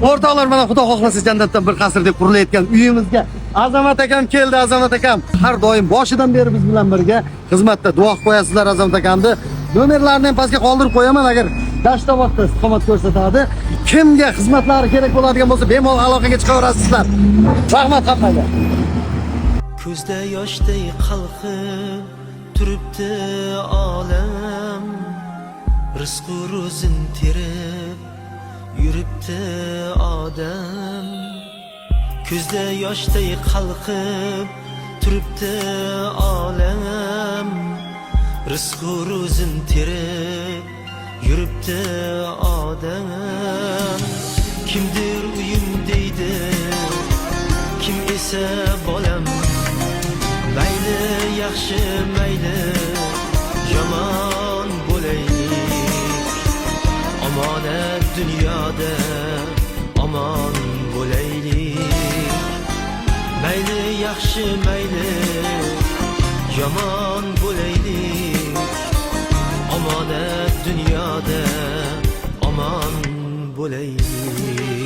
O'rtoqlar, mana Xudo xohlasa jannatdan bir qasr deb qurilayotgan uyimizga Azamat akam keldi. Azamat akam har doim boshidan beri biz bilan birga xizmatda. Duo qilib qo'yasizlar Azamat akamni. Nomerlarini ham pastga qoldirib qo'yaman, agar Dashtobodda istiqomat ko'rsatadi. Kimga xizmatlari kerak bo'ladigan bo'lsa, bemalol aloqaga chiqaverasizlar. Rahmat hammaga. Ko'zda yoshday qalqib turibdi olam, rizqu ro'zin terib yuribdi odam. Ko'zda yoshday qalqib turibdi olam, rizqu ro'zin terib yuribdi odam. Kimdir uyim deydi, kim esa bolam. Mayli yaxshi, mayli yomon bo'laylik, omonat dunyoda omon bo'laylik. Mayli yaxshi, mayli yomon bo'laylik, omonat dunyoda omon bo'laylik.